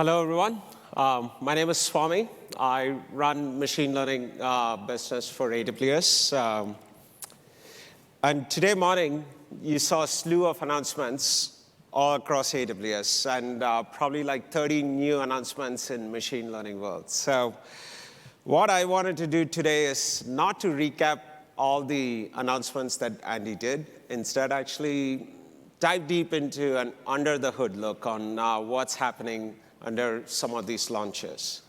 Hello, everyone. My name is Swami. I run machine learning business for AWS. And today morning, you saw a slew of announcements all across AWS, and probably like 30 new announcements in machine learning world. So what I wanted to do today is not to recap all the announcements that Andy did. Instead, actually dive deep into an under-the-hood look on what's happening under some of these launches.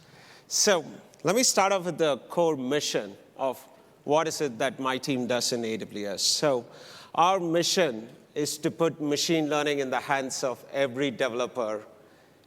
So let me start off with the core mission of what is it that my team does in AWS. So our mission is to put machine learning in the hands of every developer,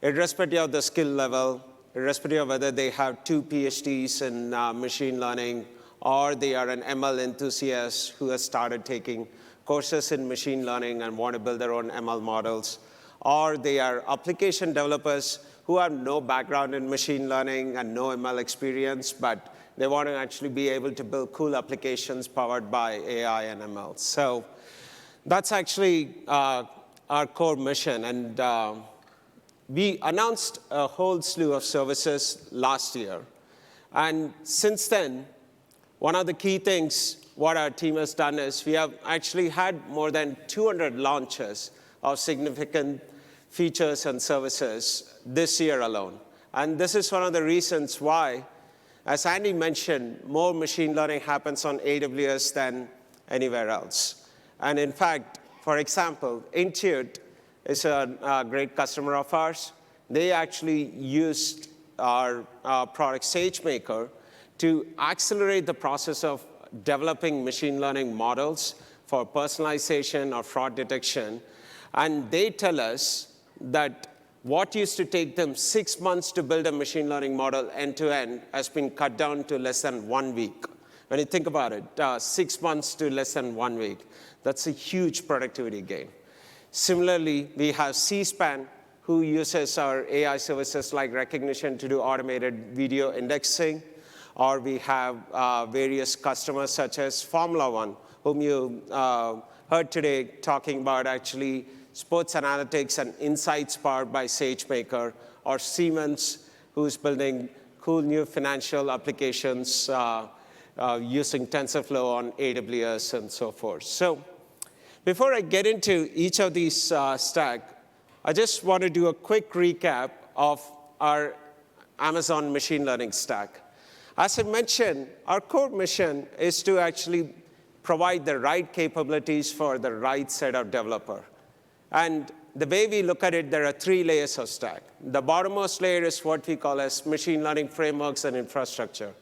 irrespective of the skill level, irrespective of whether they have 2 PhDs in machine learning, or they are an ML enthusiast who has started taking courses in machine learning and want to build their own ML models, or they are application developers who have no background in machine learning and no ML experience, but they want to actually be able to build cool applications powered by AI and ML. So that's actually our core mission. And we announced a whole slew of services last year. And since then, one of the key things what our team has done is we have actually had more than 200 launches of significant features and services this year alone. And this is one of the reasons why, as Andy mentioned, more machine learning happens on AWS than anywhere else. And in fact, for example, Intuit is a great customer of ours. They actually used our product SageMaker to accelerate the process of developing machine learning models for personalization or fraud detection. And they tell us that what used to take them 6 months to build a machine learning model end-to-end has been cut down to less than 1 week. When you think about it, 6 months to less than 1 week. That's a huge productivity gain. Similarly, we have C-SPAN, who uses our AI services like recognition to do automated video indexing. Or we have various customers such as Formula One, whom you heard today talking about actually sports analytics and insights powered by SageMaker, or Siemens, who's building cool new financial applications using TensorFlow on AWS and so forth. So before I get into each of these stack, I just want to do a quick recap of our Amazon machine learning stack. As I mentioned, our core mission is to actually provide the right capabilities for the right set of developer. And the way we look at it, there are 3 layers of stack. The bottommost layer is what we call as machine learning frameworks and infrastructure.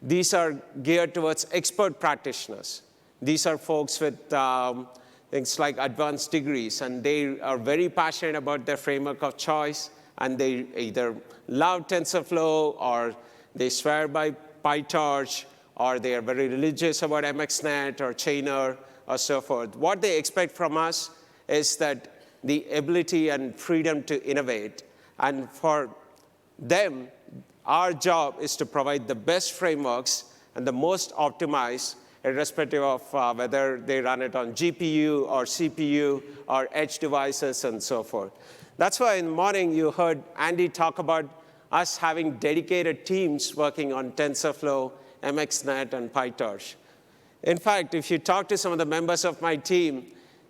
These are geared towards expert practitioners. These are folks with things like advanced degrees, and they are very passionate about their framework of choice, and they either love TensorFlow, or they swear by PyTorch, or they are very religious about MXNet or Chainer, or so forth. What they expect from us is that the ability and freedom to innovate. And for them, our job is to provide the best frameworks and the most optimized, irrespective of whether they run it on GPU or CPU or edge devices and so forth. That's why in the morning you heard Andy talk about us having dedicated teams working on TensorFlow, MXNet, and PyTorch. In fact, if you talk to some of the members of my team,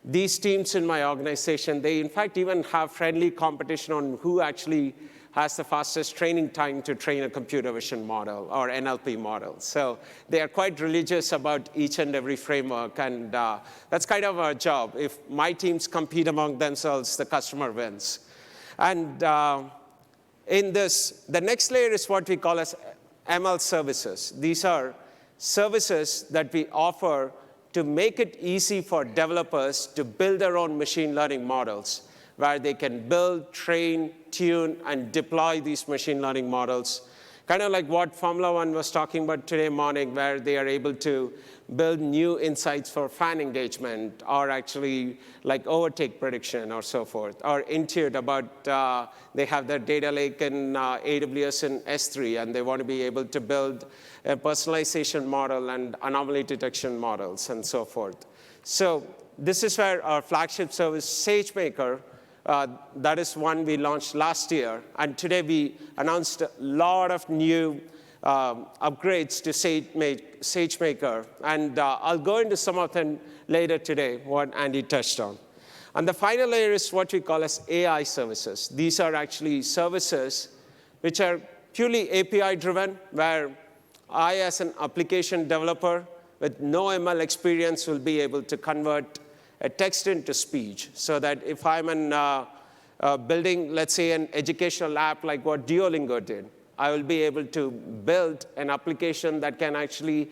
these teams in my organization, they in fact even have friendly competition on who actually has the fastest training time to train a computer vision model or NLP model. So they are quite religious about each and every framework, and that's kind of our job. If my teams compete among themselves, the customer wins. And in this, the next layer is what we call as ML services. These are services that we offer to make it easy for developers to build their own machine learning models, where they can build, train, tune, and deploy these machine learning models. Kind of like what Formula One was talking about today morning, where they are able to build new insights for fan engagement, or actually like overtake prediction or so forth. Or Intuit about they have their data lake in AWS and S3, and they want to be able to build a personalization model and anomaly detection models and so forth. So this is where our flagship service, SageMaker, That is one we launched last year. And today we announced a lot of new upgrades to SageMaker. And I'll go into some of them later today, what Andy touched on. And the final layer is what we call as AI services. These are actually services which are purely API-driven, where I, as an application developer with no ML experience, will be able to convert a text into speech, so that if I'm building, let's say, an educational app like what Duolingo did, I will be able to build an application that can actually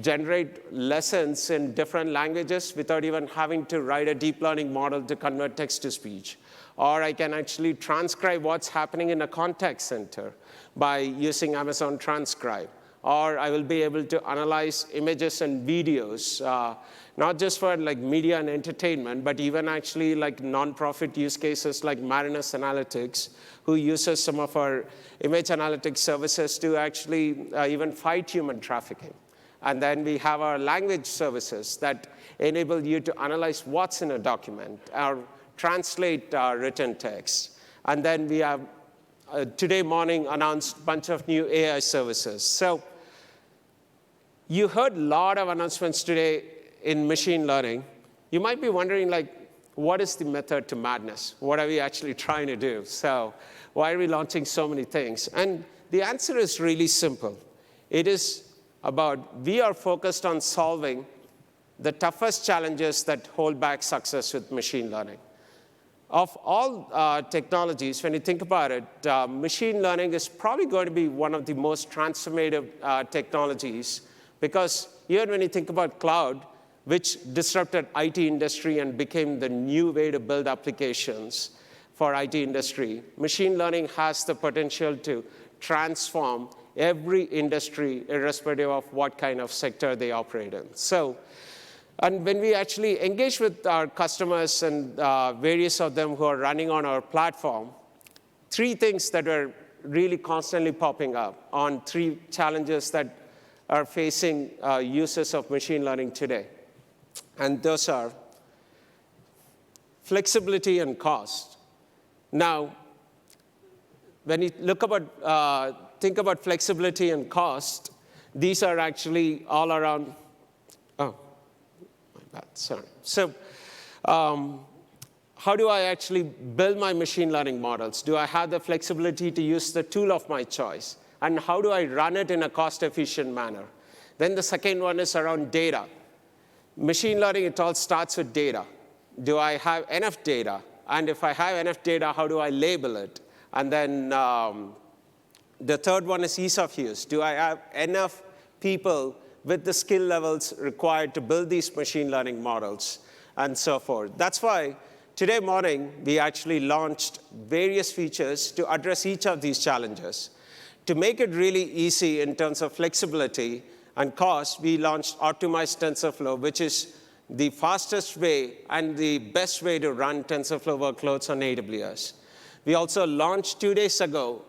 generate lessons in different languages without even having to write a deep learning model to convert text to speech. Or I can actually transcribe what's happening in a contact center by using Amazon Transcribe. Or I will be able to analyze images and videos, not just for like media and entertainment, but even actually like nonprofit use cases like Marinus Analytics, who uses some of our image analytics services to actually even fight human trafficking. And then we have our language services that enable you to analyze what's in a document or translate written text. And then we have today morning announced a bunch of new AI services. So you heard a lot of announcements today in machine learning. You might be wondering, like, what is the method to madness? What are we actually trying to do? So why are we launching so many things? And the answer is really simple. It is about we are focused on solving the toughest challenges that hold back success with machine learning. Of all technologies, when you think about it, machine learning is probably going to be one of the most transformative technologies, because even when you think about cloud, which disrupted IT industry and became the new way to build applications for IT industry, machine learning has the potential to transform every industry, irrespective of what kind of sector they operate in. So, and when we actually engage with our customers and various of them who are running on our platform, three things that are really constantly popping up on three challenges that are facing users of machine learning today. And those are flexibility and cost. Now, when you think about flexibility and cost, these are actually all around. Oh, my bad, sorry. So how do I actually build my machine learning models? Do I have the flexibility to use the tool of my choice? And how do I run it in a cost-efficient manner? Then the second one is around data. Machine learning, it all starts with data. Do I have enough data? And if I have enough data, how do I label it? And then the third one is ease of use. Do I have enough people with the skill levels required to build these machine learning models, and so forth? That's why today morning, we actually launched various features to address each of these challenges. To make it really easy in terms of flexibility and cost, we launched Optimized TensorFlow, which is the fastest way and the best way to run TensorFlow workloads on AWS. We also launched 2 days ago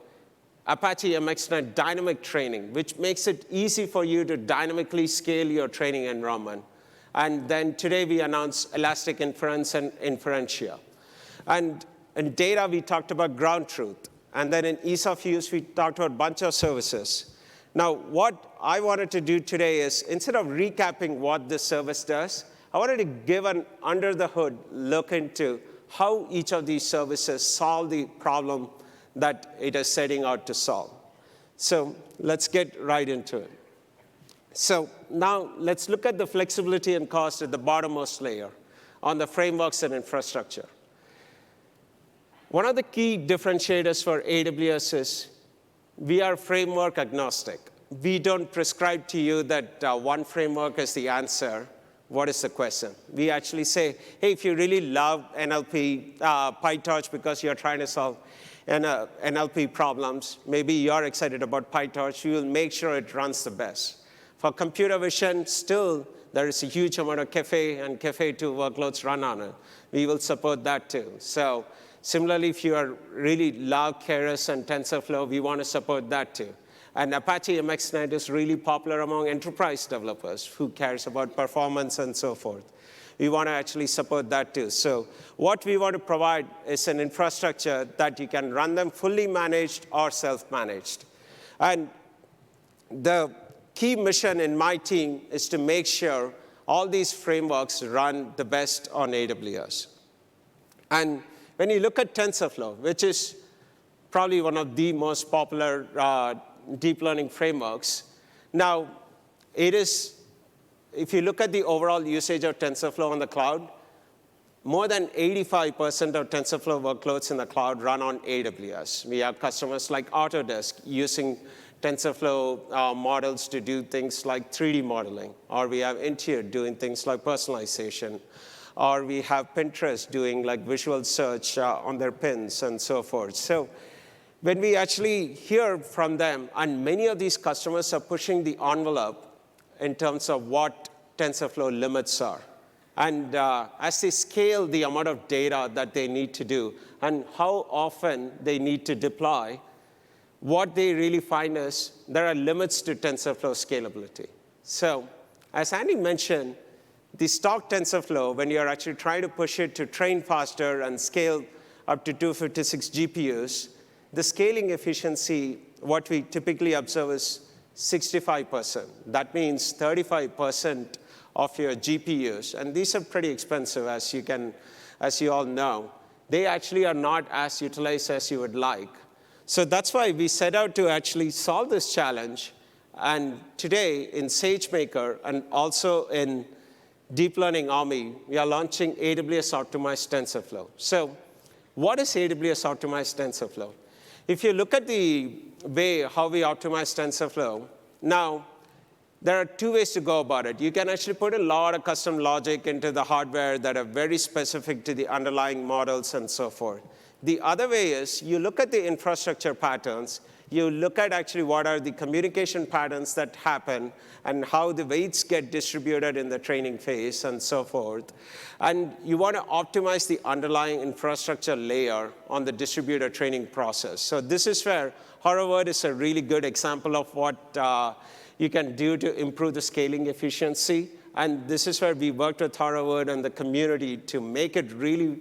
Apache MXNet Dynamic Training, which makes it easy for you to dynamically scale your training environment. And then today we announced Elastic Inference and Inferentia. And in data, we talked about ground truth. And then in ease of use, we talked about a bunch of services. Now, what I wanted to do today is, instead of recapping what this service does, I wanted to give an under-the-hood look into how each of these services solve the problem that it is setting out to solve. So let's get right into it. So now let's look at the flexibility and cost at the bottommost layer on the frameworks and infrastructure. One of the key differentiators for AWS is we are framework agnostic. We don't prescribe to you that one framework is the answer. What is the question? We actually say, hey, if you really love NLP, PyTorch, because you're trying to solve NLP problems, maybe you're excited about PyTorch, we will make sure it runs the best. For computer vision, still, there is a huge amount of Caffe and Caffe 2 workloads run on it. We will support that too. So similarly, if you really love Keras and TensorFlow, we want to support that too. And Apache MXNet is really popular among enterprise developers who cares about performance and so forth. we want to actually support that too. So what we want to provide is an infrastructure that you can run them fully managed or self-managed. And the key mission in my team is to make sure all these frameworks run the best on AWS. And when you look at TensorFlow, which is probably one of the most popular deep learning frameworks, now it is, if you look at the overall usage of TensorFlow on the cloud, more than 85% of TensorFlow workloads in the cloud run on AWS. We have customers like Autodesk using TensorFlow models to do things like 3D modeling, or we have Intuit doing things like personalization, or we have Pinterest doing like visual search on their pins and so forth. So when we actually hear from them, and many of these customers are pushing the envelope in terms of what TensorFlow limits are. And as they scale the amount of data that they need to do and how often they need to deploy, what they really find is there are limits to TensorFlow scalability. So as Andy mentioned, the stock TensorFlow, when you're actually trying to push it to train faster and scale up to 256 GPUs, the scaling efficiency, what we typically observe is 65%. That means 35% of your GPUs, and these are pretty expensive, as you all know, they actually are not as utilized as you would like. So that's why we set out to actually solve this challenge. And today in SageMaker and also in Deep Learning Army, we are launching AWS Optimized TensorFlow. So what is AWS Optimized TensorFlow? If you look at the way how we optimize TensorFlow, now there are two ways to go about it. You can actually put a lot of custom logic into the hardware that are very specific to the underlying models and so forth. The other way is you look at the infrastructure patterns, you look at actually what are the communication patterns that happen and how the weights get distributed in the training phase and so forth. And you want to optimize the underlying infrastructure layer on the distributed training process. So this is where Horoword is a really good example of what you can do to improve the scaling efficiency. And this is where we worked with Horoword and the community to make it really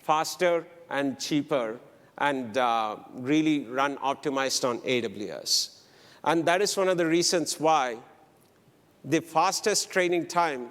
faster and cheaper and really run optimized on AWS. And that is one of the reasons why the fastest training time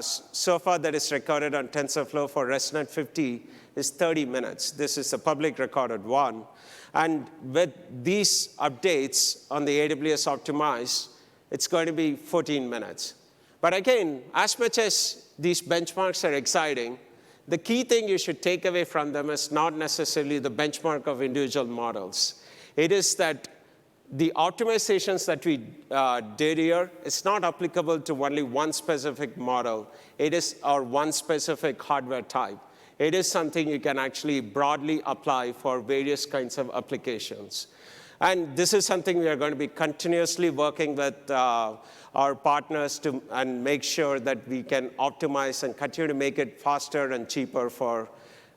so far that is recorded on TensorFlow for ResNet 50 is 30 minutes. This is a public recorded one. And with these updates on the AWS Optimized, it's going to be 14 minutes. But again, as much as these benchmarks are exciting, the key thing you should take away from them is not necessarily the benchmark of individual models. It is that the optimizations that we did here is not applicable to only one specific model. It is our one specific hardware type. It is something you can actually broadly apply for various kinds of applications. And this is something we are going to be continuously working with our partners to and make sure that we can optimize and continue to make it faster and cheaper for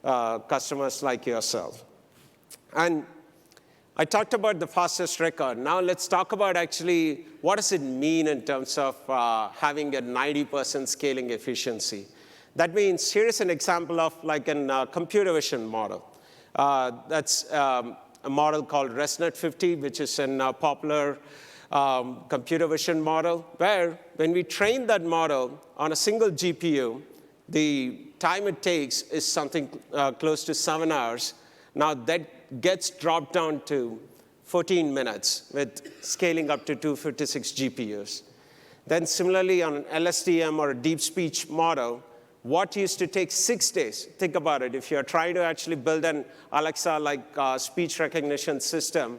customers like yourself. And I talked about the fastest record. Now let's talk about actually what does it mean in terms of having a 90% scaling efficiency. That means here is an example of like a computer vision model. That's a model called ResNet 50, which is a popular computer vision model, where when we train that model on a single GPU, the time it takes is something close to 7 hours. Now that gets dropped down to 14 minutes with scaling up to 256 GPUs. Then similarly on an LSTM or a deep speech model, what used to take 6 days, think about it, if you're trying to actually build an Alexa-like speech recognition system,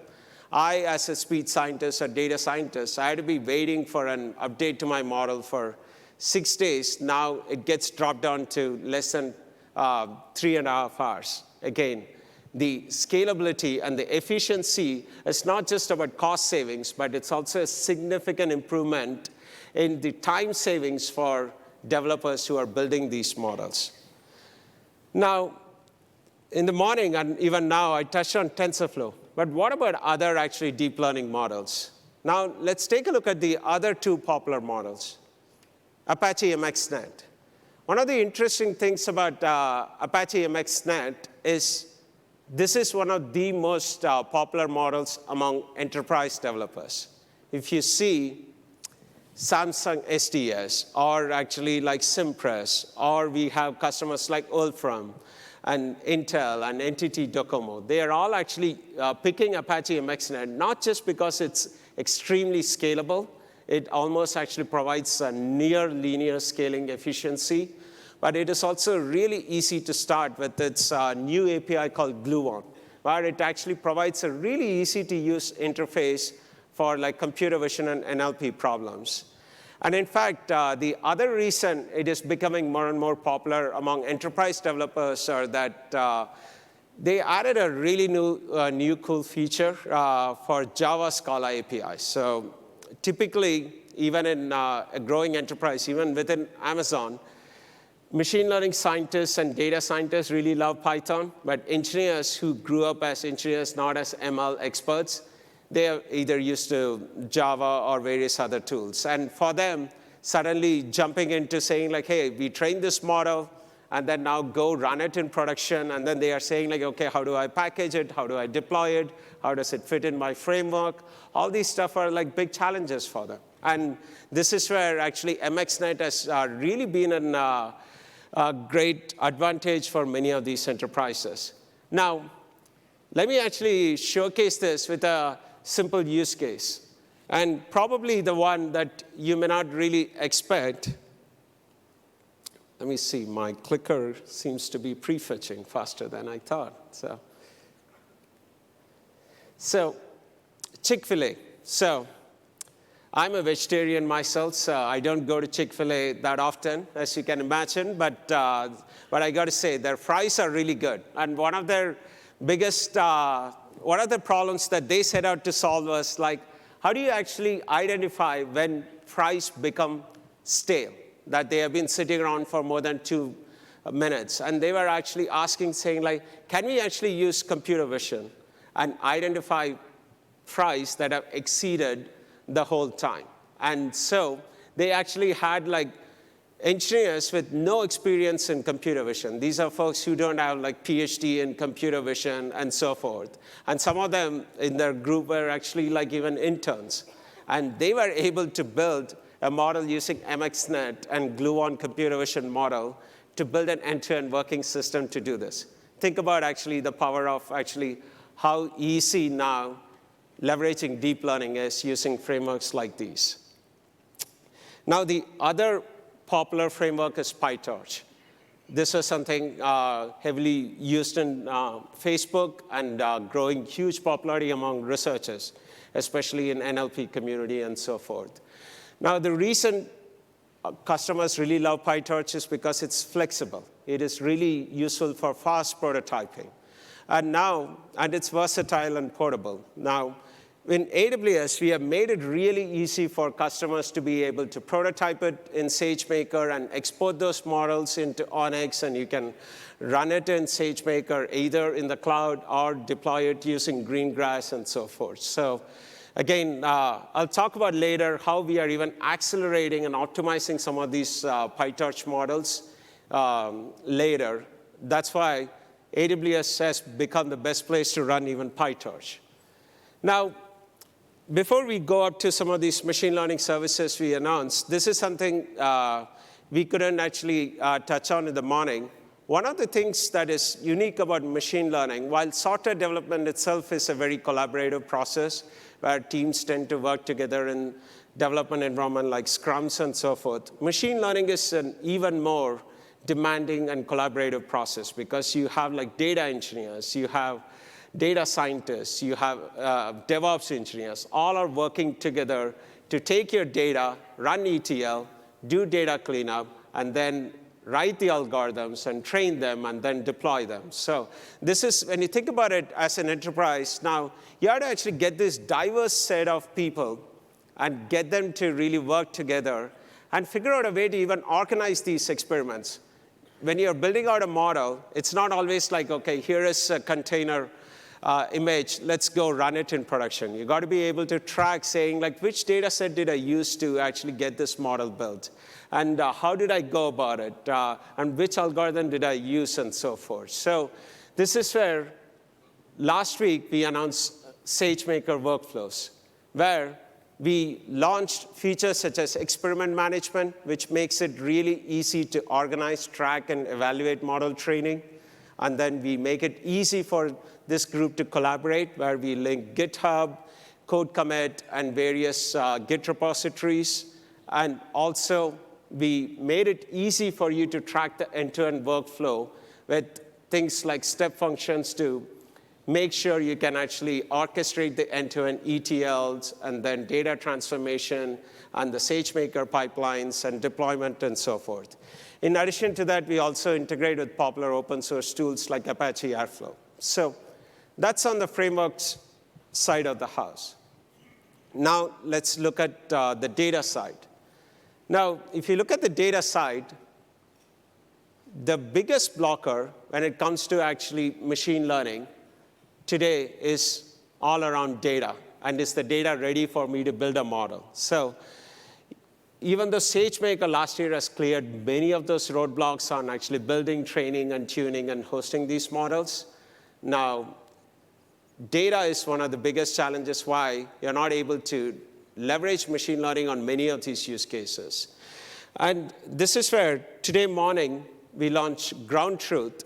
I, as a speech scientist or data scientist, I had to be waiting for an update to my model for 6 days. Now it gets dropped down to less than 3.5 hours. Again, the scalability and the efficiency is not just about cost savings, but it's also a significant improvement in the time savings for developers who are building these models. Now, in the morning and even now, I touched on TensorFlow. But what about other actually deep learning models? Now, let's take a look at the other two popular models, Apache MXNet. One of the interesting things about Apache MXNet is this is one of the most popular models among enterprise developers. If you see Samsung SDS, or actually like Cimpress, or we have customers like Wolfram and Intel and NTT Docomo, they are all actually picking Apache MXNet, not just because it's extremely scalable. It almost actually provides a near linear scaling efficiency, but it is also really easy to start with its new API called Gluon, where it actually provides a really easy to use interface for like computer vision and NLP problems. And in fact, the other reason it is becoming more and more popular among enterprise developers are that they added a really new cool feature for Java Scala APIs. So typically, even in a growing enterprise, even within Amazon, machine learning scientists and data scientists really love Python, but engineers who grew up as engineers, not as ML experts, they are either used to Java or various other tools. And for them, suddenly jumping into saying like, hey, we trained this model, and then now go run it in production, and then they are saying like, okay, how do I package it? How do I deploy it? How does it fit in my framework? All these stuff are like big challenges for them. And this is where actually MXNet has really been a great advantage for many of these enterprises. Now, let me actually showcase this with a simple use case, and probably the one that you may not really expect. Let me see, my clicker seems to be prefetching faster than I thought. So Chick-fil-A. So I'm a vegetarian myself, so I don't go to Chick-fil-A that often, as you can imagine, but I got to say, their fries are really good. And one of their biggest, one of the problems that they set out to solve was like, how do you actually identify when fries become stale, that they have been sitting around for more than 2 minutes? And they were actually asking, saying like, can we actually use computer vision and identify fries that have exceeded the whole time? And so they actually had like engineers with no experience in computer vision. These are folks who don't have like PhD in computer vision and so forth. And some of them in their group were actually like even interns. And they were able to build a model using MXNet and Gluon computer vision model to build an end-to-end working system to do this. Think about actually the power of actually how easy now leveraging deep learning is using frameworks like these. Now, the other popular framework is PyTorch. This is something heavily used in Facebook and growing huge popularity among researchers, especially in NLP community and so forth. Now, the reason customers really love PyTorch is because it's flexible. It is really useful for fast prototyping. And it's versatile and portable. Now, in AWS, we have made it really easy for customers to be able to prototype it in SageMaker and export those models into Onyx, and you can run it in SageMaker either in the cloud or deploy it using Greengrass and so forth. So again, I'll talk about later how we are even accelerating and optimizing some of these PyTorch models later. That's why AWS has become the best place to run even PyTorch. Now, before we go up to some of these machine learning services we announced, this is something we couldn't actually touch on in the morning. One of the things that is unique about machine learning, while software development itself is a very collaborative process, where teams tend to work together in development environment like Scrums and so forth, machine learning is an even more demanding and collaborative process because you have like data engineers, you have data scientists, you have DevOps engineers, all are working together to take your data, run ETL, do data cleanup, and then write the algorithms and train them and then deploy them. So this is, when you think about it as an enterprise, now you have to actually get this diverse set of people and get them to really work together and figure out a way to even organize these experiments. When you're building out a model, it's not always like, okay, here is a container image, let's go run it in production. You got to be able to track saying, like, which data set did I use to actually get this model built? And how did I go about it? And which algorithm did I use, and so forth. So this is where last week we announced SageMaker workflows, where we launched features such as experiment management, which makes it really easy to organize, track, and evaluate model training. And then we make it easy for this group to collaborate, where we link GitHub, code commit, and various Git repositories. And also, we made it easy for you to track the end-to-end workflow with things like step functions to make sure you can actually orchestrate the end-to-end ETLs, and then data transformation, and the SageMaker pipelines, and deployment, and so forth. In addition to that, we also integrate with popular open source tools like Apache Airflow. So that's on the frameworks side of the house. Now let's look at the data side. Now, if you look at the data side, the biggest blocker when it comes to actually machine learning today is all around data, and is the data ready for me to build a model? So even though SageMaker last year has cleared many of those roadblocks on actually building, training, and tuning, and hosting these models, now data is one of the biggest challenges why you're not able to leverage machine learning on many of these use cases. And this is where today morning we launched Ground Truth,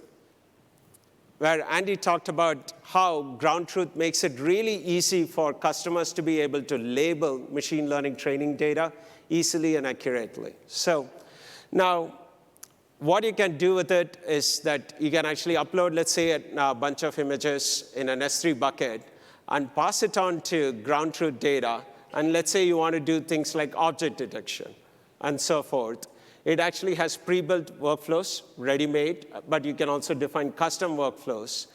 where Andy talked about how Ground Truth makes it really easy for customers to be able to label machine learning training data easily and accurately. So now, what you can do with it is that you can actually upload, let's say, a bunch of images in an S3 bucket and pass it on to Ground Truth data. And let's say you want to do things like object detection and so forth. It actually has pre-built workflows, ready-made, but you can also define custom workflows.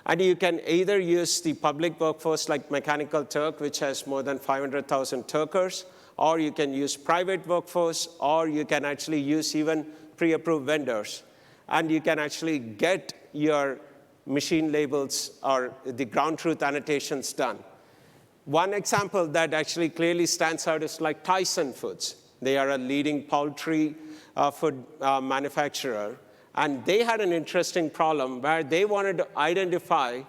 And you can either use the public workforce like Mechanical Turk, which has more than 500,000 Turkers, or you can use private workforce, or you can actually use even pre-approved vendors. And you can actually get your machine labels or the ground truth annotations done. One example that actually clearly stands out is like Tyson Foods. They are a leading poultry food manufacturer. And they had an interesting problem where they wanted to identify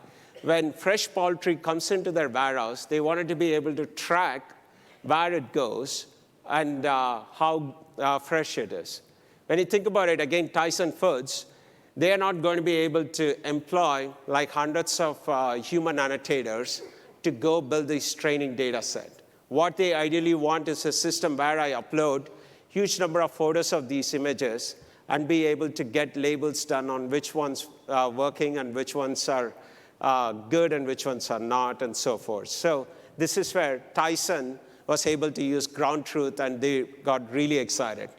when fresh poultry comes into their warehouse, they wanted to be able to track where it goes and how fresh it is. When you think about it, again, Tyson Foods, they are not going to be able to employ like hundreds of human annotators to go build this training data set. What they ideally want is a system where I upload huge number of photos of these images and be able to get labels done on which ones are working and which ones are good and which ones are not, and so forth. So this is where Tyson was able to use ground truth, and they got really excited.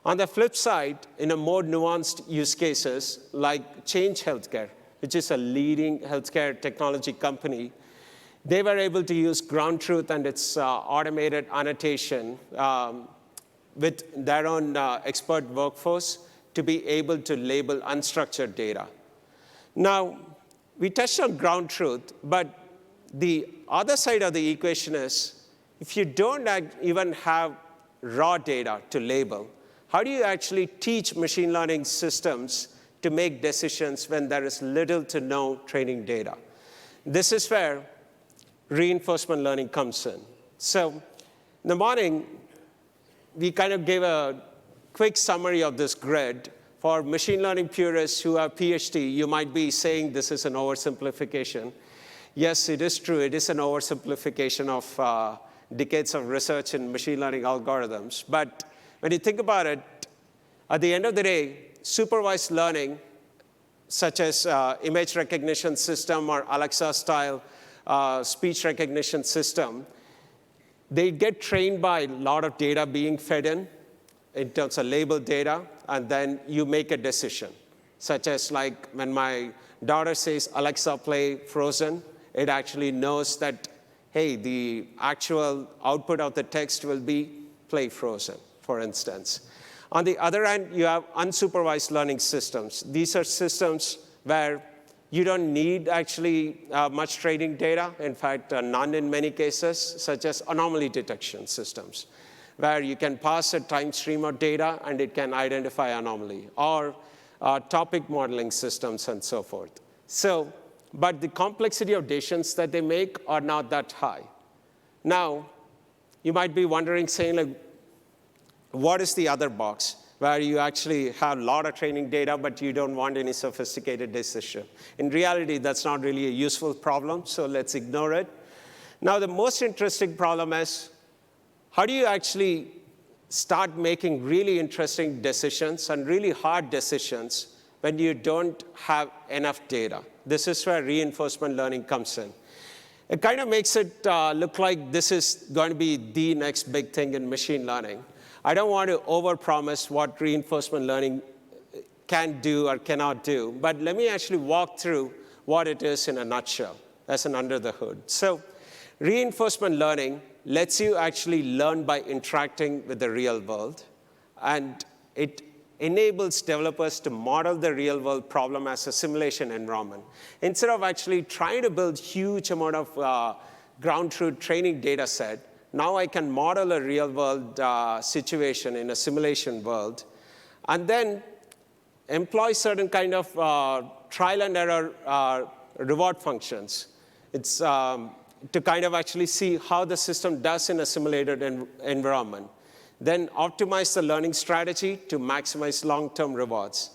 On the flip side, in a more nuanced use cases, like Change Healthcare, which is a leading healthcare technology company, they were able to use ground truth and its automated annotation with their own expert workforce to be able to label unstructured data. Now, we touched on ground truth, but the other side of the equation is, if you don't even have raw data to label, how do you actually teach machine learning systems to make decisions when there is little to no training data? This is where reinforcement learning comes in. So in the morning, we kind of gave a quick summary of this grid. For machine learning purists who have PhD, you might be saying this is an oversimplification. Yes, it is true. It is an oversimplification of decades of research in machine learning algorithms. But when you think about it, at the end of the day, supervised learning, such as image recognition system or Alexa-style speech recognition system, they get trained by a lot of data being fed in terms of labeled data, and then you make a decision, such as like when my daughter says, Alexa, play Frozen, it actually knows that, hey, the actual output of the text will be play Frozen, for instance. On the other hand, you have unsupervised learning systems. These are systems where You don't need actually much training data. In fact, none in many cases, such as anomaly detection systems, where you can pass a time stream of data and it can identify anomaly, or topic modeling systems and so forth. So, but the complexity of decisions that they make are not that high. Now, you might be wondering, saying, like, what is the other box where you actually have a lot of training data, but you don't want any sophisticated decision? In reality, that's not really a useful problem, so let's ignore it. Now, the most interesting problem is, how do you actually start making really interesting decisions and really hard decisions when you don't have enough data? This is where reinforcement learning comes in. It kind of makes it look like this is going to be the next big thing in machine learning. I don't want to overpromise what reinforcement learning can do or cannot do, but let me actually walk through what it is in a nutshell, as an under the hood. So reinforcement learning lets you actually learn by interacting with the real world, and it enables developers to model the real world problem as a simulation environment. Instead of actually trying to build huge amount of ground truth training data set, now I can model a real world situation in a simulation world, and then employ certain kind of trial and error reward functions. It's to kind of actually see how the system does in a simulated environment. Then optimize the learning strategy to maximize long-term rewards.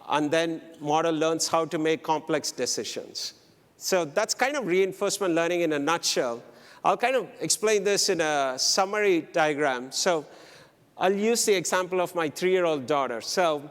And then model learns how to make complex decisions. So that's kind of reinforcement learning in a nutshell. I'll kind of explain this in a summary diagram. So I'll use the example of my 3-year-old daughter. So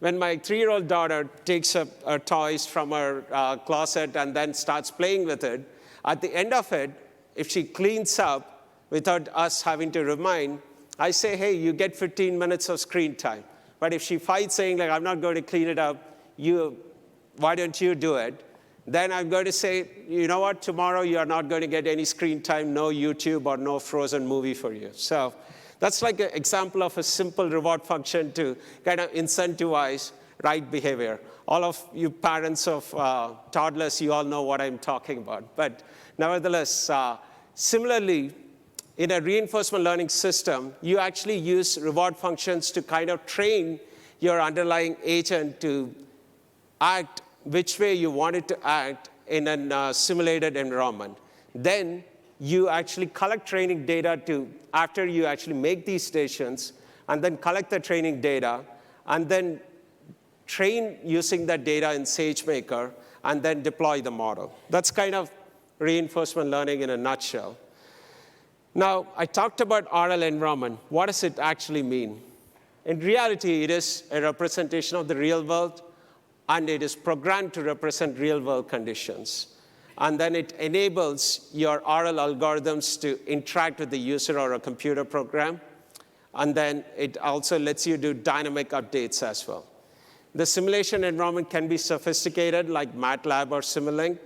when my 3-year-old daughter takes her toys from her closet and then starts playing with it, at the end of it, if she cleans up without us having to remind, I say, hey, you get 15 minutes of screen time. But if she fights saying, like, I'm not going to clean it up, why don't you do it? Then I'm going to say, you know what, tomorrow you are not going to get any screen time, no YouTube or no Frozen movie for you. So that's like an example of a simple reward function to kind of incentivize right behavior. All of you parents of toddlers, you all know what I'm talking about. But nevertheless, similarly, in a reinforcement learning system, you actually use reward functions to kind of train your underlying agent to act which way you want it to act in a simulated environment. Then you actually collect training data after you actually make these stations, and then collect the training data, and then train using that data in SageMaker, and then deploy the model. That's kind of reinforcement learning in a nutshell. Now, I talked about RL environment. What does it actually mean? In reality, it is a representation of the real world, and it is programmed to represent real-world conditions. And then it enables your RL algorithms to interact with the user or a computer program. And then it also lets you do dynamic updates as well. The simulation environment can be sophisticated, like MATLAB or Simulink,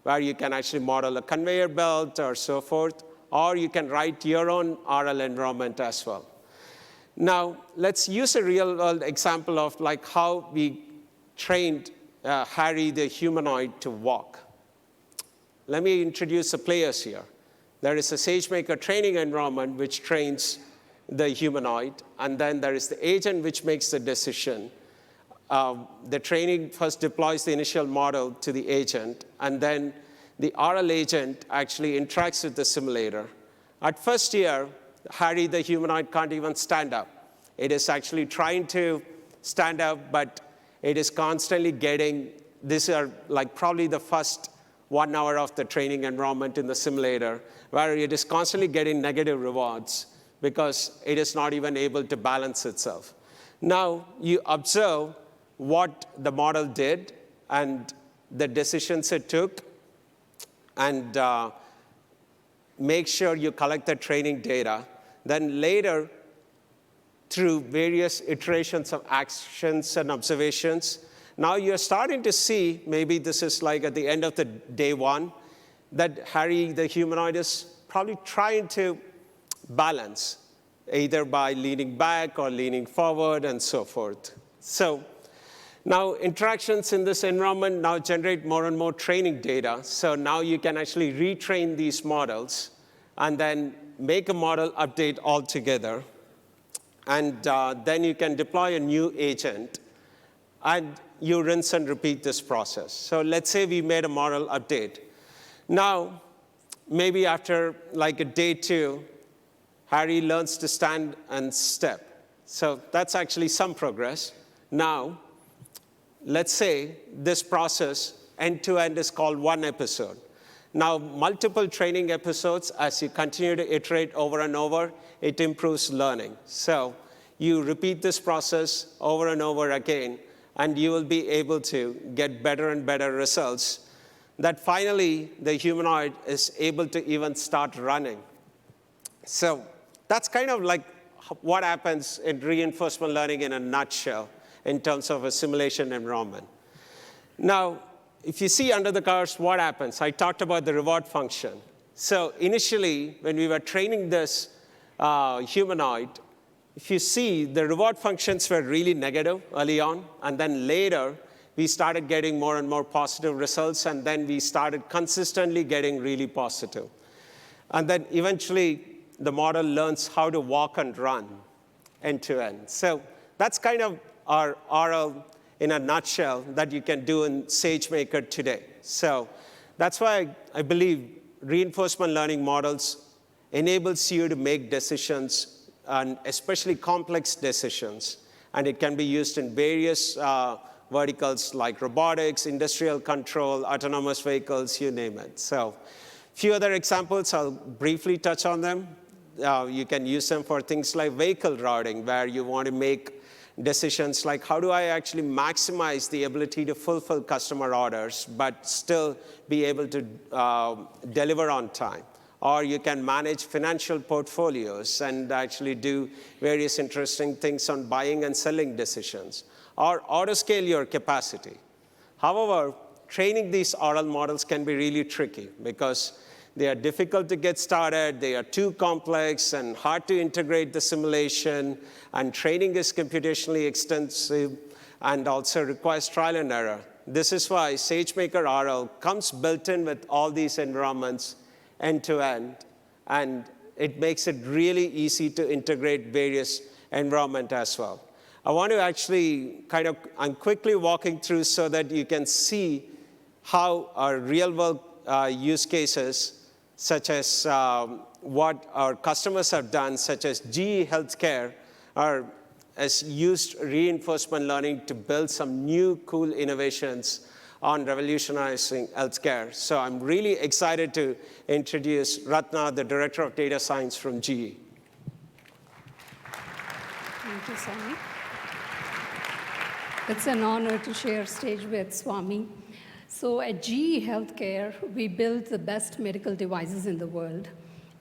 where you can actually model a conveyor belt or so forth, or you can write your own RL environment as well. Now, let's use a real-world example of like how we trained Harry the humanoid to walk. Let me introduce the players here. There is a SageMaker training environment which trains the humanoid, and then there is the agent which makes the decision. The training first deploys the initial model to the agent, and then the RL agent actually interacts with the simulator. At first year, Harry the humanoid can't even stand up. It is actually trying to stand up, but it is constantly getting, these are like probably the first 1 hour of the training environment in the simulator, where it is constantly getting negative rewards because it is not even able to balance itself. Now, you observe what the model did and the decisions it took, and make sure you collect the training data. Then later, through various iterations of actions and observations, now you're starting to see, maybe this is like at the end of the day 1, that Harry the humanoid is probably trying to balance, either by leaning back or leaning forward and so forth. So Now, interactions in this environment now generate more and more training data. So now you can actually retrain these models and then make a model update altogether. And then you can deploy a new agent, and you rinse and repeat this process. So let's say we made a model update. Now, maybe after like a day 2, Harry learns to stand and step. So that's actually some progress. Now, let's say this process end-to-end is called 1 episode. Now, multiple training episodes, as you continue to iterate over and over, it improves learning. So you repeat this process over and over again, and you will be able to get better and better results that finally the humanoid is able to even start running. So that's kind of like what happens in reinforcement learning in a nutshell in terms of a simulation environment. Now, if you see under the covers, what happens? I talked about the reward function. So initially, when we were training this humanoid, if you see, the reward functions were really negative early on, and then later, we started getting more and more positive results, and then we started consistently getting really positive. And then eventually, the model learns how to walk and run end to end. So that's kind of our RL in a nutshell that you can do in SageMaker today. So that's why I believe reinforcement learning models enables you to make decisions, and especially complex decisions. And it can be used in various verticals like robotics, industrial control, autonomous vehicles, you name it. So a few other examples, I'll briefly touch on them. You can use them for things like vehicle routing, where you want to make decisions like, how do I actually maximize the ability to fulfill customer orders, but still be able to deliver on time? Or you can manage financial portfolios and actually do various interesting things on buying and selling decisions, or auto-scale your capacity. However, training these RL models can be really tricky because they are difficult to get started, they are too complex and hard to integrate the simulation, and training is computationally extensive and also requires trial and error. This is why SageMaker RL comes built in with all these environments end to end, and it makes it really easy to integrate various environments as well. I want to actually I'm quickly walking through so that you can see how our real world use cases, such as what our customers have done, such as GE Healthcare, has used reinforcement learning to build some new cool innovations on revolutionizing healthcare. So I'm really excited to introduce Ratna, the Director of Data Science from GE. Thank you, Swami. It's an honor to share stage with Swami. So at GE Healthcare, we build the best medical devices in the world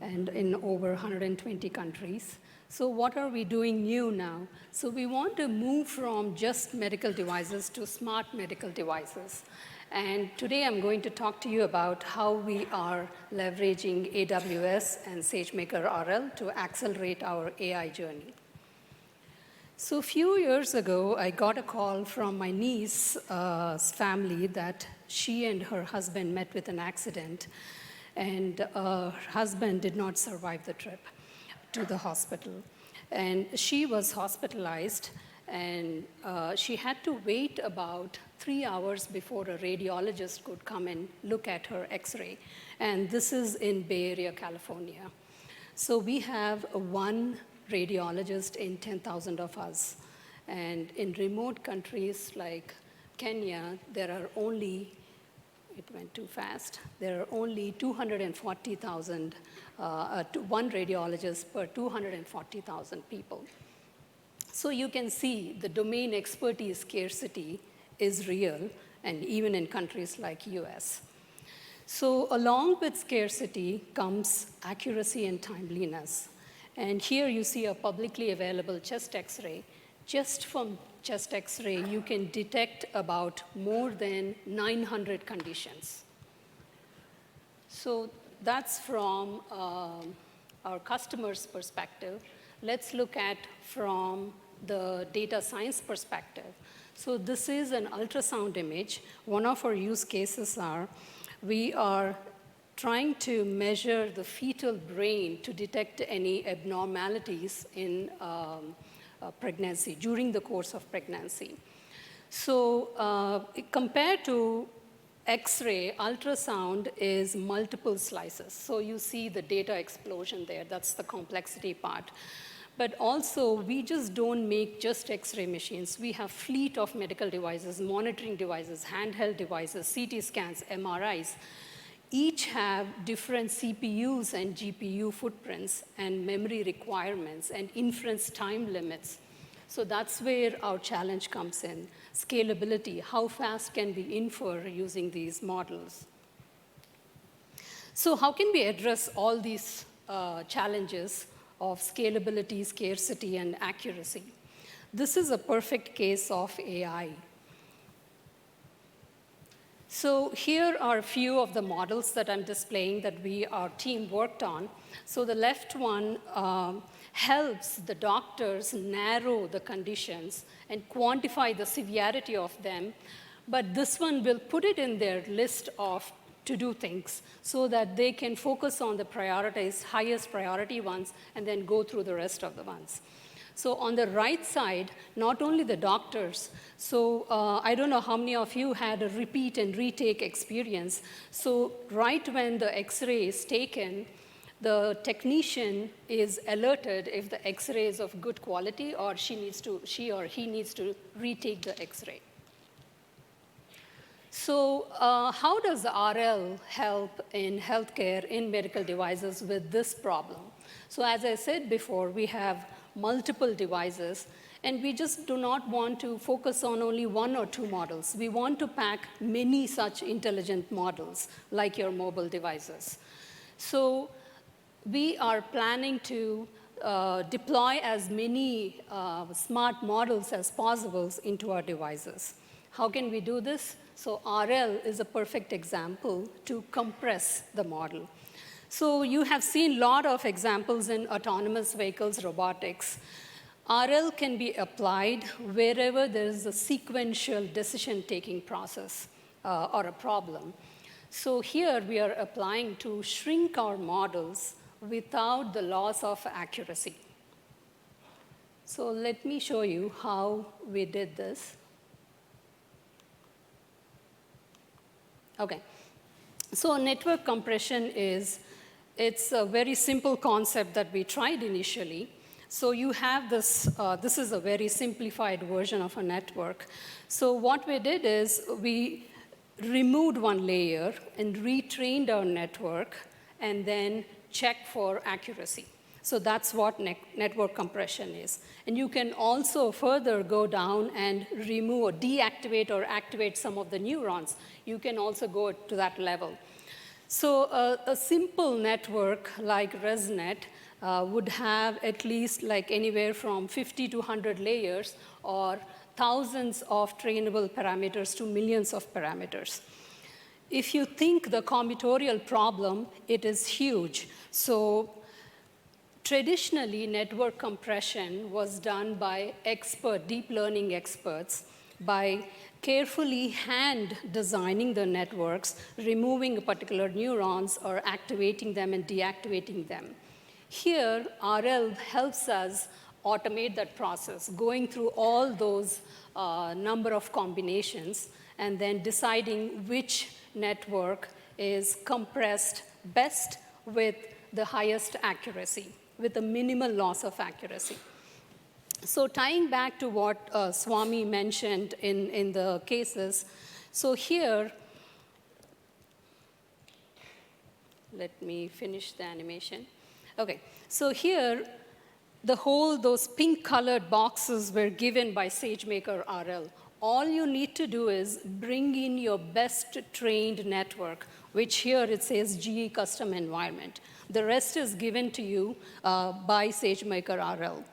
and in over 120 countries. So what are we doing new now? So we want to move from just medical devices to smart medical devices. And today I'm going to talk to you about how we are leveraging AWS and SageMaker RL to accelerate our AI journey. So a few years ago, I got a call from my niece's family that she and her husband met with an accident, and her husband did not survive the trip to the hospital. And she was hospitalized, and she had to wait about 3 hours before a radiologist could come and look at her X-ray. And this is in Bay Area, California. So we have one radiologist in 10,000 of us. And in remote countries like Kenya, there are only, it went too fast, there are only 240,000, one radiologist per 240,000 people. So you can see the domain expertise scarcity is real, and even in countries like US. So along with scarcity comes accuracy and timeliness. And here you see a publicly available chest X-ray. Just from chest X-ray, you can detect about more than 900 conditions. So that's from our customer's perspective. Let's look at from the data science perspective. So this is an ultrasound image. One of our use cases are, we are trying to measure the fetal brain to detect any abnormalities in pregnancy, during the course of pregnancy. So compared to X-ray, ultrasound is multiple slices. So you see the data explosion there. That's the complexity part. But also, we just don't make just X-ray machines. We have fleet of medical devices, monitoring devices, handheld devices, CT scans, MRIs. Each have different CPUs and GPU footprints and memory requirements and inference time limits. So that's where our challenge comes in. Scalability, how fast can we infer using these models? So how can we address all these challenges of scalability, scarcity, and accuracy? This is a perfect case of AI. So here are a few of the models that I'm displaying that our team worked on. So the left one helps the doctors narrow the conditions and quantify the severity of them. But this one will put it in their list of to-do things so that they can focus on the highest priority ones and then go through the rest of the ones. So on the right side, not only the doctors, so I don't know how many of you had a repeat and retake experience. So right when the X-ray is taken, the technician is alerted if the X-ray is of good quality or she or he needs to retake the X-ray. So how does the RL help in healthcare, in medical devices with this problem? So as I said before, we have multiple devices, and we just do not want to focus on only one or two models. We want to pack many such intelligent models, like your mobile devices. So we are planning to deploy as many smart models as possible into our devices. How can we do this? So RL is a perfect example to compress the model. So you have seen a lot of examples in autonomous vehicles, robotics. RL can be applied wherever there is a sequential decision-taking process or a problem. So here we are applying to shrink our models without the loss of accuracy. So let me show you how we did this. OK. So network compression it's a very simple concept that we tried initially. So you have this is a very simplified version of a network. So what we did is we removed one layer and retrained our network and then checked for accuracy. So that's what network compression is. And you can also further go down and remove or deactivate or activate some of the neurons. You can also go to that level. So a simple network like ResNet would have at least like anywhere from 50 to 100 layers or thousands of trainable parameters to millions of parameters. If you think the combinatorial problem, it is huge. So traditionally, network compression was done by deep learning experts by carefully hand designing the networks, removing particular neurons or activating them and deactivating them. Here, RL helps us automate that process, going through all those number of combinations and then deciding which network is compressed best with the highest accuracy, with a minimal loss of accuracy. So tying back to what Swami mentioned in the cases, so here, let me finish the animation. OK, so here, those pink-colored boxes were given by SageMaker RL. All you need to do is bring in your best trained network, which here it says GE custom environment. The rest is given to you by SageMaker RL.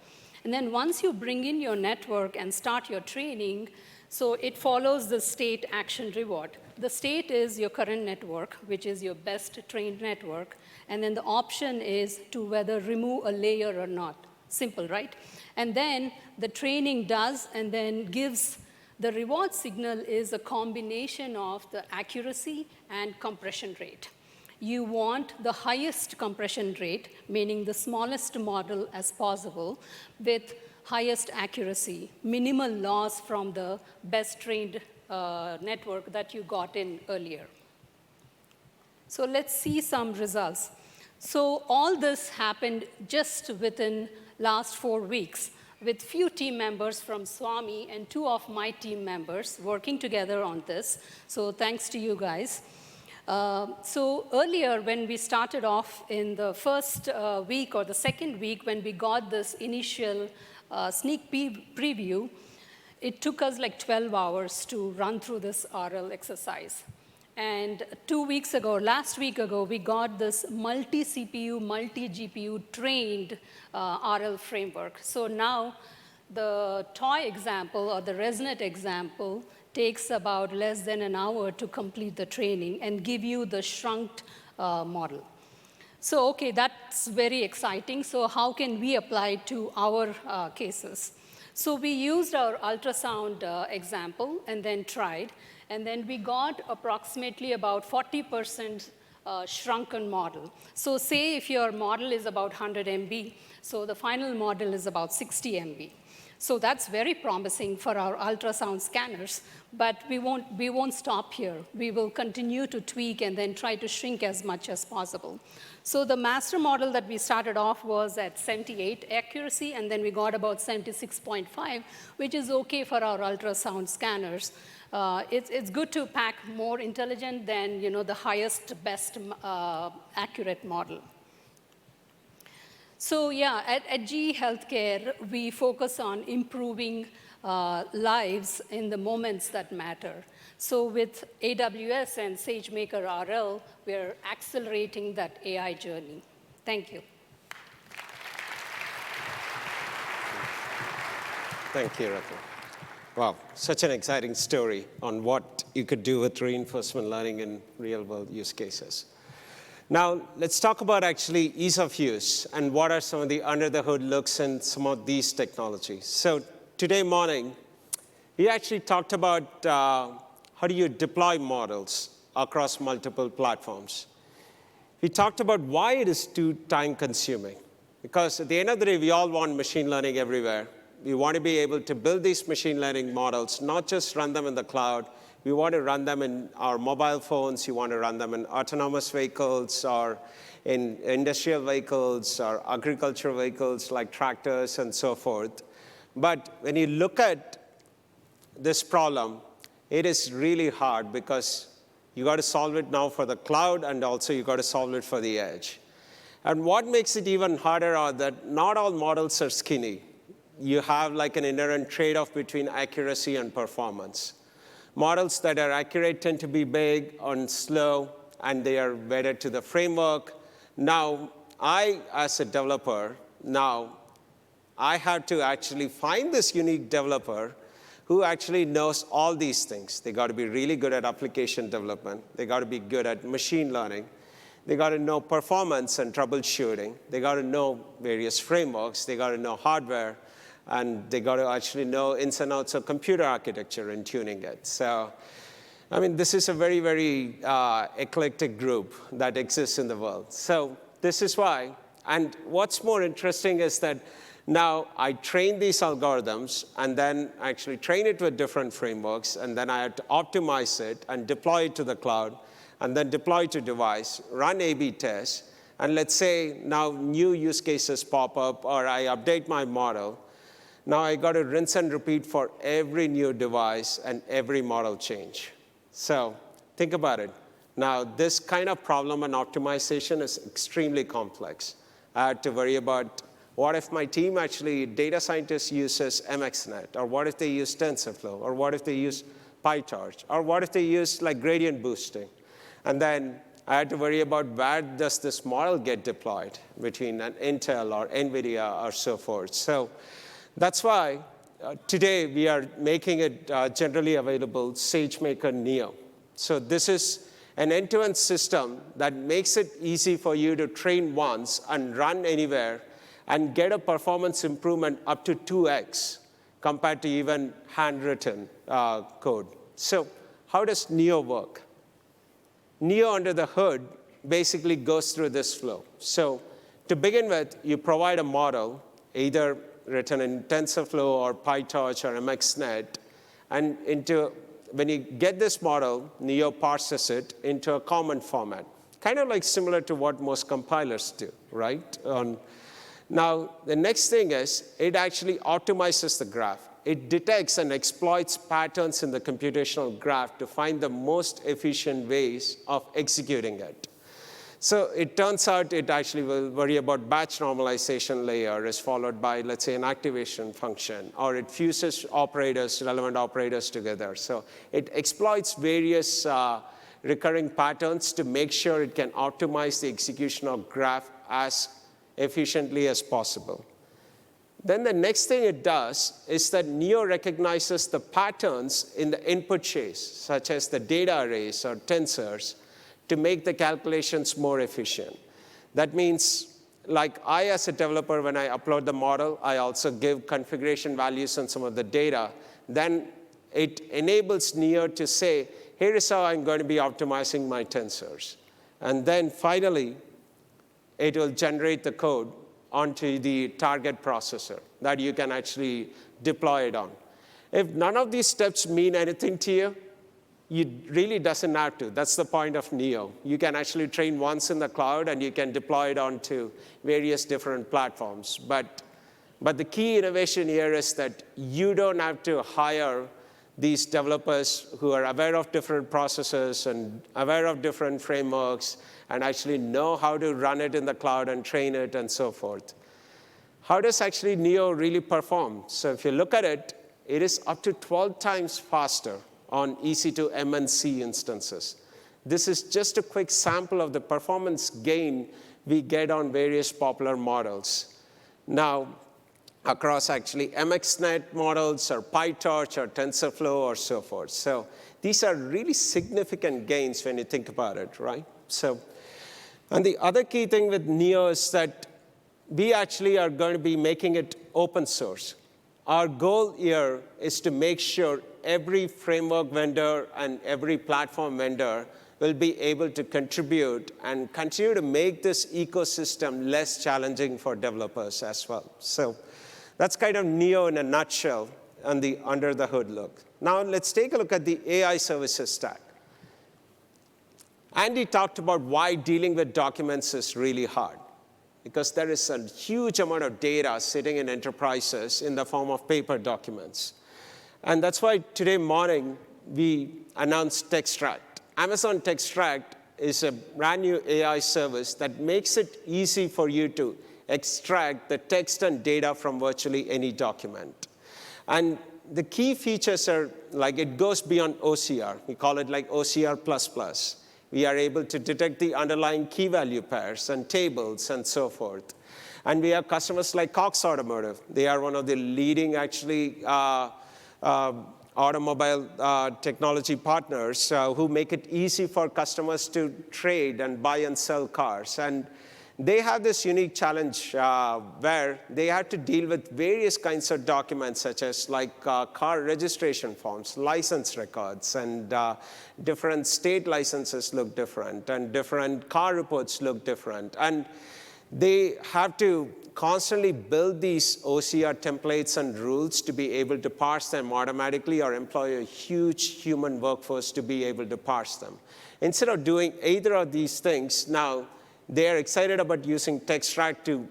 And then once you bring in your network and start your training, so it follows the state action reward. The state is your current network, which is your best trained network. And then the option is to whether remove a layer or not. Simple, right? And then the training does and then gives The reward signal is a combination of the accuracy and compression rate. You want the highest compression rate, meaning the smallest model as possible, with highest accuracy, minimal loss from the best trained network that you got in earlier. So let's see some results. So all this happened just within last 4 weeks, with few team members from Swami and 2 of my team members working together on this. So thanks to you guys. So earlier, when we started off in the first week or the second week, when we got this initial sneak preview, it took us like 12 hours to run through this RL exercise. And 2 weeks ago, last week ago, we got this multi-CPU, multi-GPU trained RL framework. So now the toy example or the ResNet example takes about less than an hour to complete the training and give you the shrunked model. So okay, that's very exciting. So how can we apply it to our cases? So we used our ultrasound example and then tried. And then we got approximately about 40% shrunken model. So say if your model is about 100 MB, so the final model is about 60 MB. So that's very promising for our ultrasound scanners, but we won't stop here. We will continue to tweak and then try to shrink as much as possible. So the master model that we started off was at 78 accuracy, and then we got about 76.5, which is okay for our ultrasound scanners. It's good to pack more intelligent than the highest, best accurate model. So yeah, at GE Healthcare, we focus on improving lives in the moments that matter. So with AWS and SageMaker RL, we're accelerating that AI journey. Thank you. Thank you, Ratan. Wow, such an exciting story on what you could do with reinforcement learning in real-world use cases. Now, let's talk about actually ease of use and what are some of the under-the-hood looks in some of these technologies. So today morning, we actually talked about how do you deploy models across multiple platforms. We talked about why it is too time-consuming. Because at the end of the day, we all want machine learning everywhere. We want to be able to build these machine learning models, not just run them in the cloud. We want to run them in our mobile phones. You want to run them in autonomous vehicles or in industrial vehicles or agricultural vehicles like tractors and so forth. But when you look at this problem, it is really hard because you got to solve it now for the cloud, and also you got to solve it for the edge. And what makes it even harder are that not all models are skinny. You have like an inherent trade-off between accuracy and performance. Models that are accurate tend to be big and slow, and they are wedded to the framework. Now, as a developer, I have to actually find this unique developer who actually knows all these things. They got to be really good at application development. They got to be good at machine learning. They got to know performance and troubleshooting. They got to know various frameworks. They got to know hardware. And they got to actually know ins and outs of computer architecture and tuning it. So, I mean, this is a very, very eclectic group that exists in the world. So this is why. And what's more interesting is that now I train these algorithms and then actually train it with different frameworks. And then I have to optimize it and deploy it to the cloud, and then deploy to device, run A/B tests. And let's say now new use cases pop up, or I update my model. Now I got to rinse and repeat for every new device and every model change. So think about it. Now this kind of problem and optimization is extremely complex. I had to worry about what if my team actually, data scientists uses MXNet, or what if they use TensorFlow, or what if they use PyTorch, or what if they use like gradient boosting. And then I had to worry about where does this model get deployed between an Intel or NVIDIA or so forth. So that's why today we are making it generally available, SageMaker Neo. So this is an end-to-end system that makes it easy for you to train once and run anywhere and get a performance improvement up to 2x compared to even handwritten code. So how does Neo work? Neo under the hood basically goes through this flow. So to begin with, you provide a model, either written in TensorFlow or PyTorch or MXNet, and when you get this model, Neo parses it into a common format, kind of like similar to what most compilers do, right? Now, the next thing is it actually optimizes the graph. It detects and exploits patterns in the computational graph to find the most efficient ways of executing it. So it turns out it actually will worry about batch normalization layer is followed by, let's say, an activation function, or it fuses operators, relevant operators together. So it exploits various recurring patterns to make sure it can optimize the execution of graph as efficiently as possible. Then the next thing it does is that Neo recognizes the patterns in the input chase, such as the data arrays or tensors, to make the calculations more efficient. That means, like I, as a developer, when I upload the model, I also give configuration values on some of the data. Then it enables Neo to say, here is how I'm going to be optimizing my tensors. And then finally, it will generate the code onto the target processor that you can actually deploy it on. If none of these steps mean anything to you, it really doesn't have to. That's the point of Neo. You can actually train once in the cloud, and you can deploy it onto various different platforms. But the key innovation here is that you don't have to hire these developers who are aware of different processes and aware of different frameworks and actually know how to run it in the cloud and train it and so forth. How does actually Neo really perform? So if you look at it, it is up to 12 times faster on EC2 M and C instances. This is just a quick sample of the performance gain we get on various popular models. Now, across actually MXNet models or PyTorch or TensorFlow or so forth. So these are really significant gains when you think about it, right? So, and the other key thing with Neo is that we actually are going to be making it open source. Our goal here is to make sure every framework vendor and every platform vendor will be able to contribute and continue to make this ecosystem less challenging for developers as well. So that's kind of Neo in a nutshell on the under the hood look. Now let's take a look at the AI services stack. Andy talked about why dealing with documents is really hard, because there is a huge amount of data sitting in enterprises in the form of paper documents. And that's why today morning we announced Textract. Amazon Textract is a brand new AI service that makes it easy for you to extract the text and data from virtually any document. And the key features are, like, it goes beyond OCR. We call it like OCR++. We are able to detect the underlying key value pairs and tables and so forth. And we have customers like Cox Automotive. They are one of the leading, actually, automobile technology partners who make it easy for customers to trade and buy and sell cars. And they have this unique challenge where they have to deal with various kinds of documents, such as like car registration forms, license records, and different state licenses look different, and different car reports look different. And they have to constantly build these OCR templates and rules to be able to parse them automatically, or employ a huge human workforce to be able to parse them. Instead of doing either of these things, now they are excited about using Textract to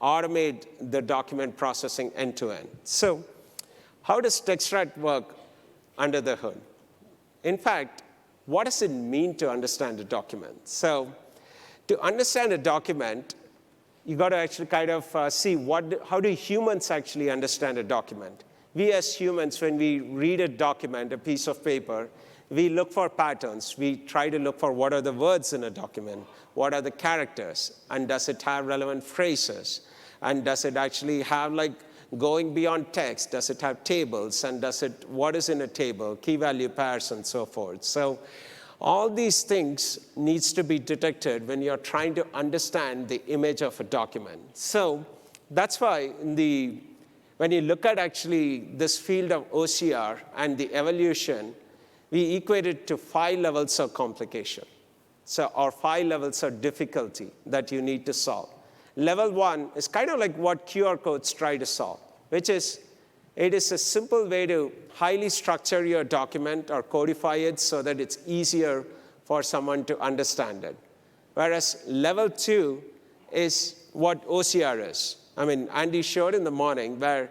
automate the document processing end to end. So how does Textract work under the hood? In fact, what does it mean to understand a document? So to understand a document, you got to actually kind of see how do humans actually understand a document. We as humans, when we read a document, a piece of paper, we look for patterns. We try to look for what are the words in a document, what are the characters, and does it have relevant phrases, and does it actually have, like, going beyond text, does it have tables, and what is in a table, key value pairs, and so forth. So all these things needs to be detected when you're trying to understand the image of a document. So that's why in the when you look at actually this field of OCR and the evolution, we equate it to 5 levels of complication. So, or 5 levels of difficulty that you need to solve. Level 1 is kind of like what QR codes try to solve, which is, it is a simple way to highly structure your document or codify it so that it's easier for someone to understand it. Whereas level 2 is what OCR is. I mean, Andy showed in the morning where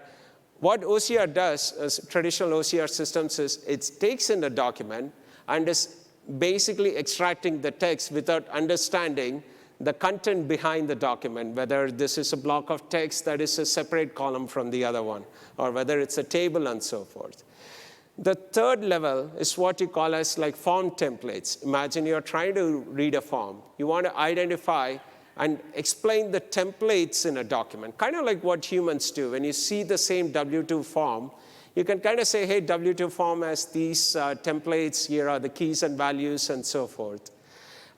what OCR does, as traditional OCR systems, is it takes in the document and is basically extracting the text without understanding the content behind the document, whether this is a block of text that is a separate column from the other one, or whether it's a table and so forth. The third level is what you call as like form templates. Imagine you're trying to read a form. You want to identify and explain the templates in a document, kind of like what humans do. When you see the same W-2 form, you can kind of say, hey, W-2 form has these templates, here are the keys and values, and so forth.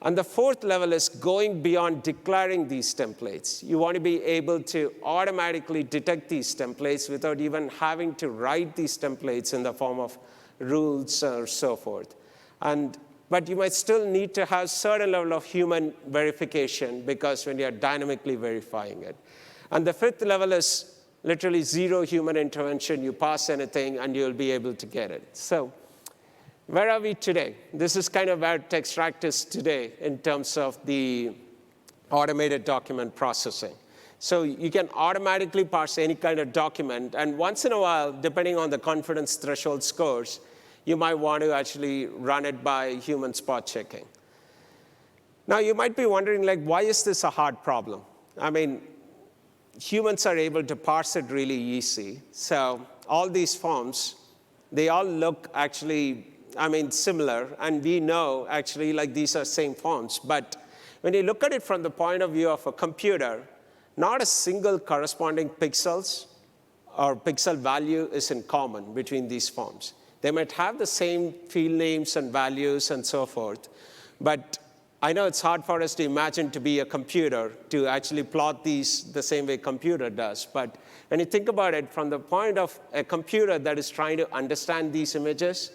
And the fourth level is going beyond declaring these templates. You want to be able to automatically detect these templates without even having to write these templates in the form of rules or so forth. But you might still need to have certain level of human verification because when you're dynamically verifying it. And the fifth level is literally zero human intervention. You pass anything and you'll be able to get it. So where are we today? This is kind of where TextRact is today in terms of the automated document processing. So you can automatically parse any kind of document. And once in a while, depending on the confidence threshold scores, you might want to actually run it by human spot checking. Now, you might be wondering, like, why is this a hard problem? I mean, humans are able to parse it really easy. So all these forms, they all look actually, I mean, similar. And we know, actually, like, these are same forms. But when you look at it from the point of view of a computer, not a single corresponding pixels or pixel value is in common between these forms. They might have the same field names and values and so forth, but I know it's hard for us to imagine to be a computer to actually plot these the same way a computer does. But when you think about it from the point of a computer that is trying to understand these images,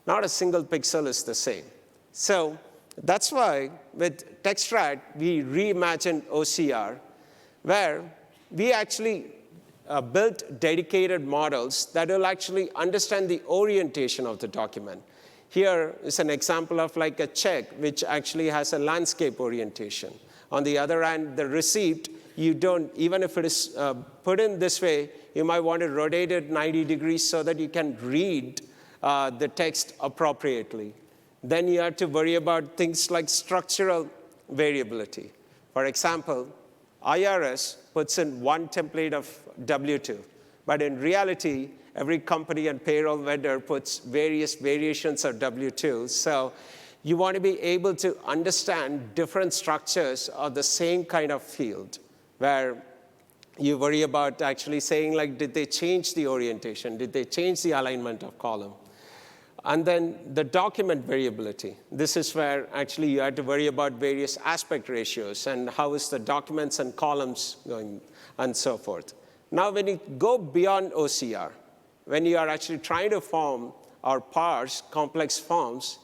not a single pixel is the same. So that's why with TextRact, we reimagined OCR, where we actually built dedicated models that will actually understand the orientation of the document. Here is an example of like a check, which actually has a landscape orientation. On the other hand, the receipt, you don't, even if it is put in this way, you might want to rotate it 90 degrees so that you can read the text appropriately. Then you have to worry about things like structural variability. For example, IRS puts in one template of W-2, but in reality, every company and payroll vendor puts various variations of W-2. So you want to be able to understand different structures of the same kind of field, where you worry about actually saying, like, did they change the orientation? Did they change the alignment of column? And then the document variability. This is where actually you have to worry about various aspect ratios and how is the documents and columns going and so forth. Now, when you go beyond OCR, when you are actually trying to form or parse complex forms,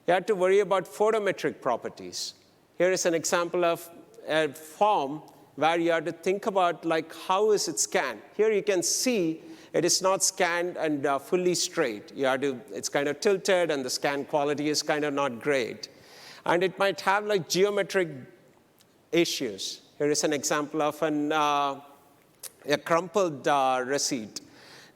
you have to worry about photometric properties. Here is an example of a form where you have to think about, like, how is it scanned? Here you can see it is not scanned and fully straight. You have to, it's kind of tilted, and the scan quality is kind of not great. And it might have like geometric issues. Here is an example of a crumpled receipt.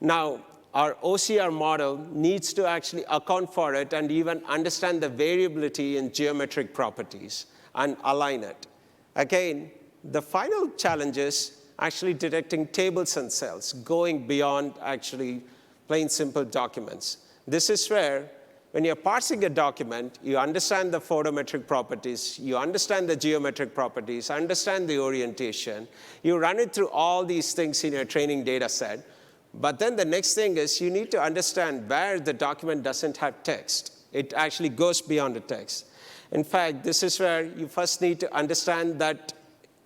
Now, our OCR model needs to actually account for it and even understand the variability in geometric properties and align it. Again, the final challenge is actually detecting tables and cells, going beyond actually plain simple documents. This is where, when you're parsing a document, you understand the photometric properties, you understand the geometric properties, understand the orientation, you run it through all these things in your training data set. But then the next thing is you need to understand where the document doesn't have text. It actually goes beyond the text. In fact, this is where you first need to understand that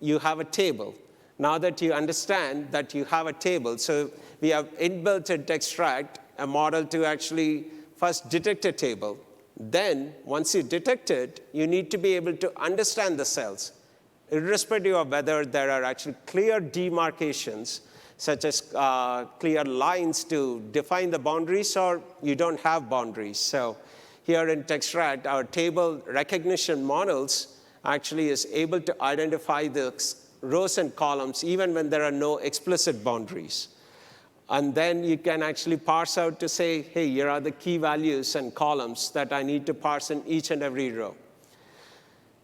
you have a table. now that you understand that you have a table, so we have inbuilt in Textract a model to actually first detect a table. Then, once you detect it, you need to be able to understand the cells, irrespective of whether there are actually clear demarcations, such as clear lines to define the boundaries, or you don't have boundaries. So here in Textract, our table recognition models actually is able to identify the rows and columns even when there are no explicit boundaries. And then you can actually parse out to say, hey, here are the key values and columns that I need to parse in each and every row.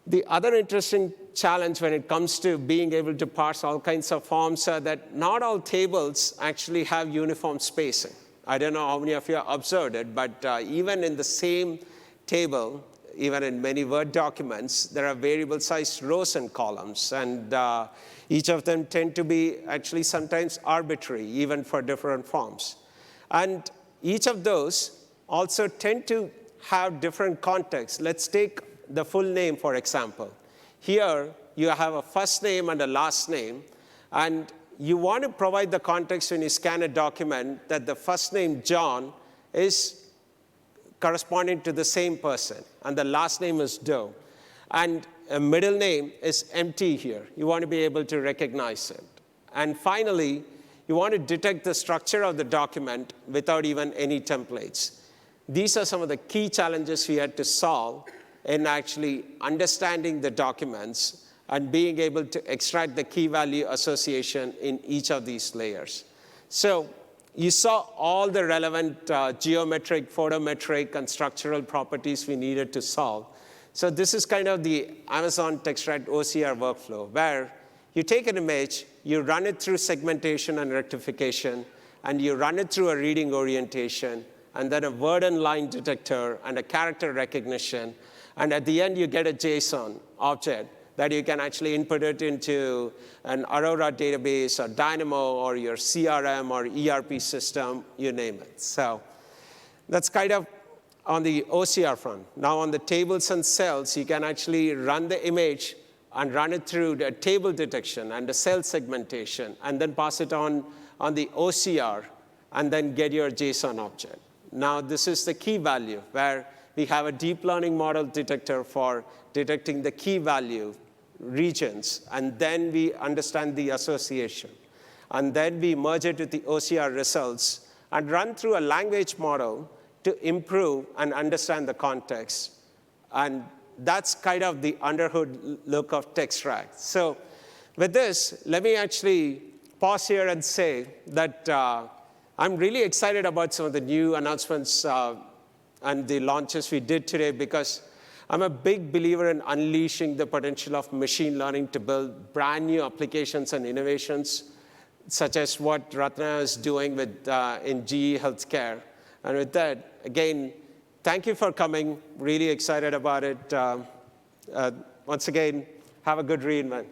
The other interesting challenge when it comes to being able to parse all kinds of forms are that not all tables actually have uniform spacing. I don't know how many of you have observed it, but even in the same table, even in many Word documents, there are variable-sized rows and columns, and each of them tend to be actually sometimes arbitrary, even for different forms. And each of those also tend to have different contexts. Let's take the full name, for example. Here, you have a first name and a last name, and you want to provide the context when you scan a document that the first name, John, is corresponding to the same person, and the last name is Doe. And a middle name is empty here. You want to be able to recognize it. And finally, you want to detect the structure of the document without even any templates. These are some of the key challenges we had to solve in actually understanding the documents and being able to extract the key value association in each of these layers. So you saw all the relevant geometric, photometric, and structural properties we needed to solve. So this is kind of the Amazon Textract OCR workflow, where you take an image, you run it through segmentation and rectification, and you run it through a reading orientation, and then a word and line detector, and a character recognition. And at the end, you get a JSON object that you can actually input it into an Aurora database or Dynamo or your CRM or ERP system, you name it. So that's kind of on the OCR front. Now on the tables and cells, you can actually run the image and run it through the table detection and the cell segmentation, and then pass it on the OCR, and then get your JSON object. Now this is the key value, where we have a deep learning model detector for detecting the key value regions, and then we understand the association. And then we merge it with the OCR results and run through a language model to improve and understand the context. And that's kind of the underhood look of Textract. So with this, let me actually pause here and say that I'm really excited about some of the new announcements and the launches we did today, because I'm a big believer in unleashing the potential of machine learning to build brand new applications and innovations, such as what Ratna is doing with, in GE Healthcare. And with that, again, thank you for coming. Really excited about it. Once again, have a good reInvent.